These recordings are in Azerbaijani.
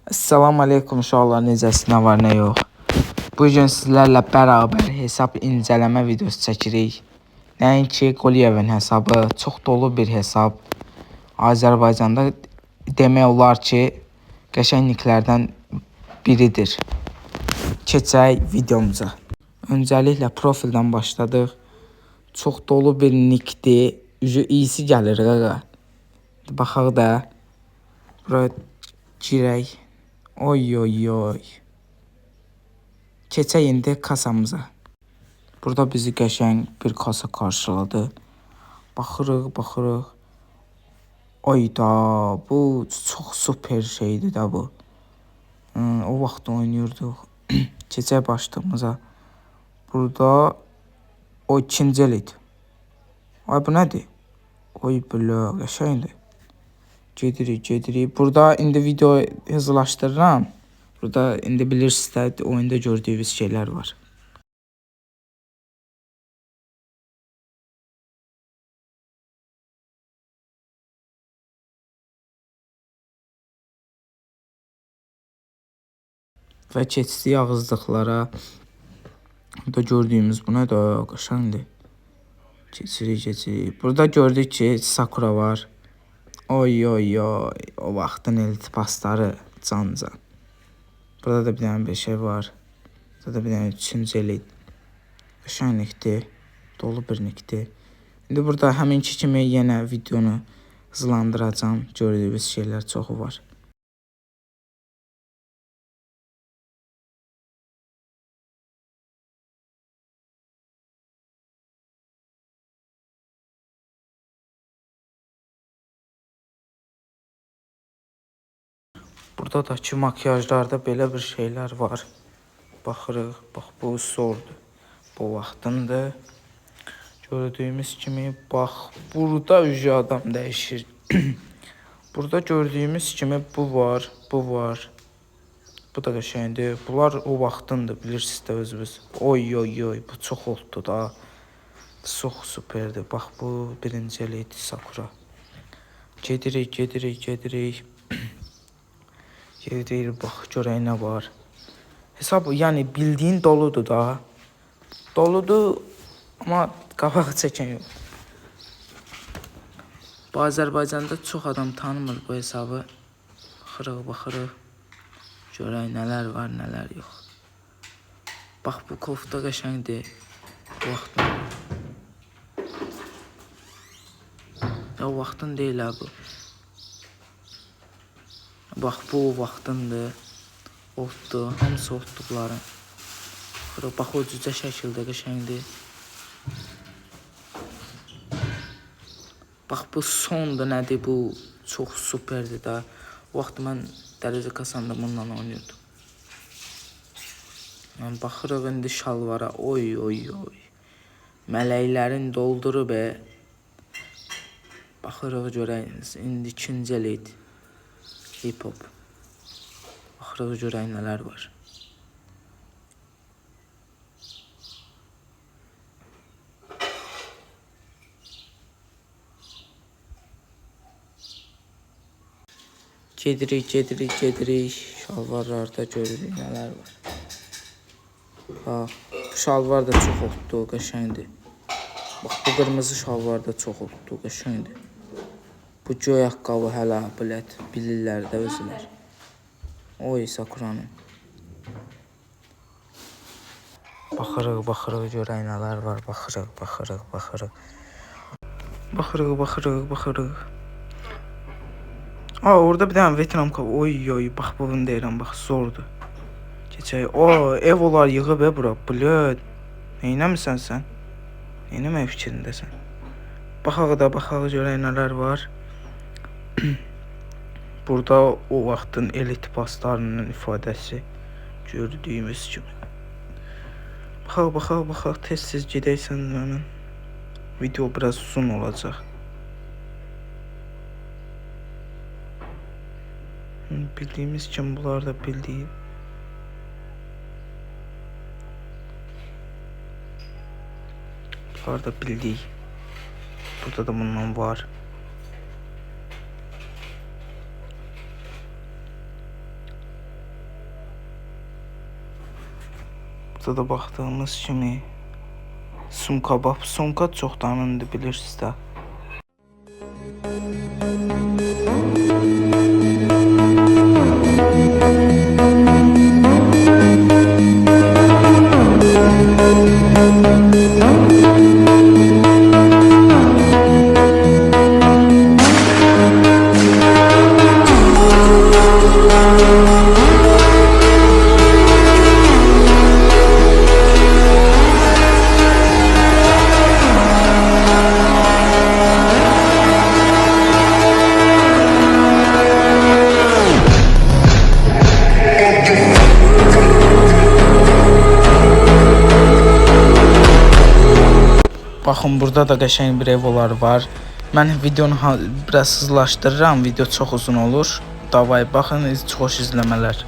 Assalamu aleykum uşaqlar, necəsiz, nə var, nə yox. Bugün sizlərlə bərabər hesab incələmə videosu çəkirik. Nəinki Quliyevin hesabı, çox dolu bir hesab. Azərbaycanda demək olar ki, qəşəngliklərdən biridir. Keçək videomuza. Öncəliklə profildən başladıq. Çox dolu bir nickdir. İyisi gəlir qaqa. Baxaq da. Buraya girək. Oy oy oy. Keçək indi kasamıza. Burada bizi qəşəng bir kasa qarşıladı. Baxırıq. Oyda, bu çox super şeydir də bu. O vaxt oynayırdıq. Keçək başlığımıza. Burada o ikinci elid. Ay bu nədir? Oy belə qəşəngdir. Gedirik. Burada indi video hızlaşdırıram. Burada indi bilirsiniz də oyunda gördüyünüz şeylər var. Və keçdik ağızlıqlara. Burada gördüyümüz bu nə də qəşəngdir. Keçirik. Burada gördük ki Sakura var. Oy. O vaxtın elit pasları canca. Burada da bir dənə bir şey var. Burada da bir dənə üçüncü elit. Qəşənglikdir. Dolu bir nickdir. İndi burada həminki kimi yenə videonu hızlandıracağım. Gördüyünüz şeylər çoxu var. Burada da ki makyajlarda belə bir şeylər var. Baxırıq. Bax bu sordu. Bu vaxtındır. Gördüyümüz kimi bax burada ücü adam dəyişir. Burada gördüyümüz kimi bu var. Bu da qəşəngdir. Bunlar o vaxtındır, bilirsiniz də özünüz. Oy. Bu çox oldu da. Çox superdir. Bax bu birinci eləydi Sakura. Gedirik. Gedirik, bax görək nə var. Hesab yəni bildiyin doludur da. Doludur, amma qabağa çəkən yox. Bu Azərbaycanda çox adam tanımır bu hesabı. Baxırıq. Görək nələr var, nələr yox. Bax bu kofta qəşəngdir. Bu vaxtın. O vaxtın deyil ha bu. Bax bu vaxtındır. Oldu. Hamısı olduqları. Bax o cücə şəkildə qəşəngdir. Bax bu sondur, nədir bu? Çox superdir da. O vaxt mən dərəcə kasanda bununla oynuyordum. Baxırıq indi şalvara. Oy. Mələklərin doldurub. Baxırıq görək. İndi ikinci eləyid. Hip hop. Baxırıq görək nələr var. Gedirik. Şalvarlarda görürük nələr var. Bax, bu şalvar da çox oldu, qəşəngdir. Bax, bu qırmızı şalvar da çox oldu, qəşəngdir. Bu göy ayaqqabı hələ bilirlər də özlər. Oy Sakuranın. Baxırıq görək nələr var. Baxırıq. Orada bir dənə Vietnam qab. Oy, bax bunu deyirəm, bax zordur. Keçək. Ev olar yığıb bura. Blöd. Neynəmirsən sən? Neynəmək fikrindəsən? Baxaq görək nələr var. Burada o vaxtın elit paslarının ifadəsi gördüyümüz kimi. Baxaq. Tez gedəysən mənim. Video biraz uzun olacaq. Bildiyimiz kimi bunlar da bildiyi. Bunlar da bildiyi. Burada da bundan var. başda da baxdığımız kimi sumka bax, sumka çoxdan indi bilirsiniz də. Baxın, burada da qəşəng bir evolar var. Mən videonu biraz hızlaşdırıram, video çox uzun olur. Davay, baxın, xoş izləmələr.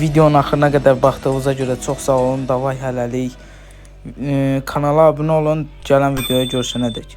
Videonun axırına qədər baxdığınıza görə çox sağ olun. Davay, hələlik. Kanala abunə olun. Gələn videoya görüşənədək.